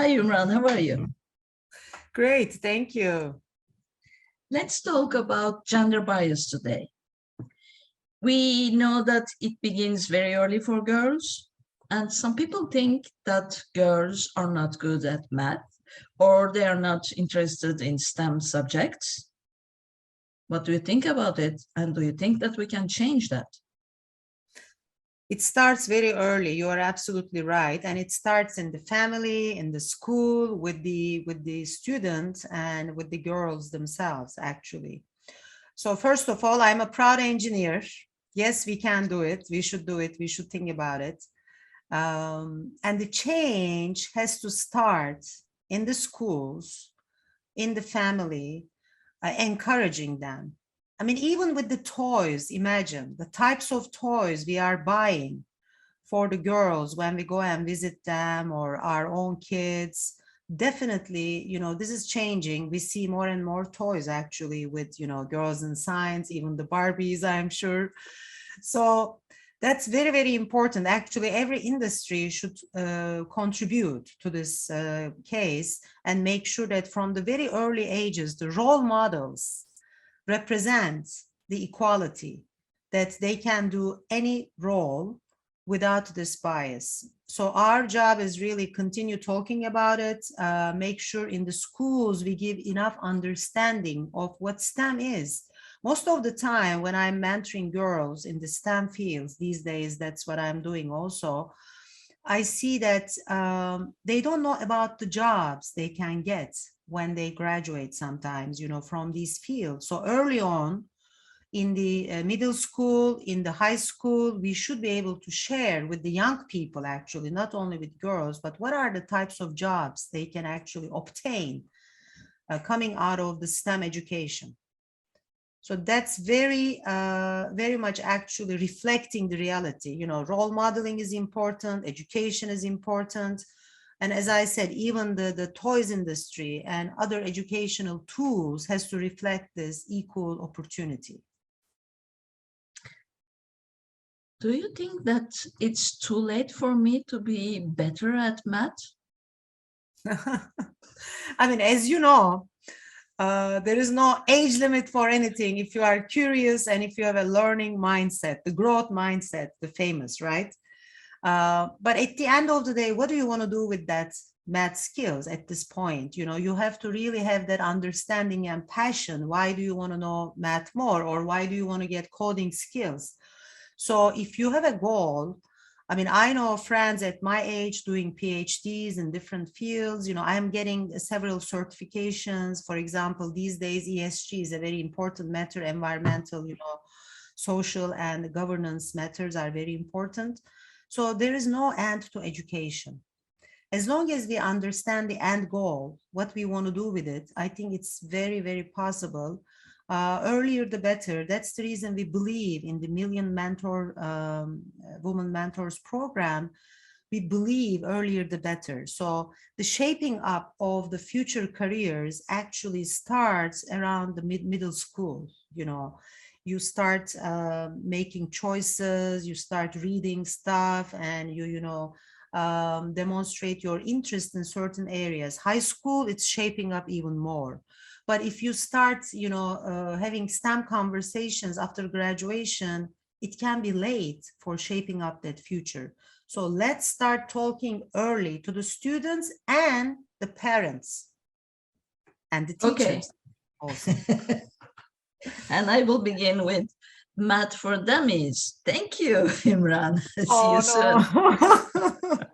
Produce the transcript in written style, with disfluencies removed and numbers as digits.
Hi, Imran. How are you? Great, thank you. Let's talk about gender bias today. We know that it begins very early for girls, and some people think that girls are not good at math or they are not interested in STEM subjects. What do you think about it? And do you think that we can change that? It starts very early. You are absolutely right, and it starts in the family, in the school, with the students, and with the girls themselves. Actually, so first of all, I'm a proud engineer. Yes, we can do it. We should do it. We should think about it. And the change has to start in the schools, in the family, encouraging them. I mean, even with the toys, imagine the types of toys we are buying for the girls when we go and visit them or our own kids. Definitely, this is changing. We see more and more toys actually with, girls in science, even the Barbies, I'm sure. So that's very, very important. Actually, every industry should contribute to this case and make sure that from the very early ages, the role models represent the equality, that they can do any role without this bias. So our job is really continue talking about it, make sure in the schools we give enough understanding of what STEM is. Most of the time when I'm mentoring girls in the STEM fields these days, that's what I'm doing also, I see that they don't know about the jobs they can get when they graduate sometimes, from these fields. So early on in the middle school, in the high school, we should be able to share with the young people, actually, not only with girls, but what are the types of jobs they can actually obtain coming out of the STEM education. So that's very, very much actually reflecting the reality. Role modeling is important, education is important. And as I said, even the toys industry and other educational tools has to reflect this equal opportunity. Do you think that it's too late for me to be better at math? I mean, as you know, there is no age limit for anything. If you are curious and if you have a learning mindset, the growth mindset, the famous, right? But at the end of the day, what do you want to do with that math skills at this point? You have to really have that understanding and passion. Why do you want to know math more? Or why do you want to get coding skills? So if you have a goal, I mean, I know friends at my age doing PhDs in different fields. I'm getting several certifications. For example, these days, ESG is a very important matter. Environmental, social and governance matters are very important. So there is no end to education. As long as we understand the end goal, what we want to do with it, I think it's very, very possible. Earlier the better. That's the reason we believe in the Million Mentor Women Mentors program. We believe earlier the better. So the shaping up of the future careers actually starts around the middle school. You start making choices, you start reading stuff, and demonstrate your interest in certain areas. High school, it's shaping up even more. But if you start, having STEM conversations after graduation, it can be late for shaping up that future. So let's start talking early to the students and the parents and the teachers also. And I will begin with Math for Dummies. Thank you, Imran. See you soon. No.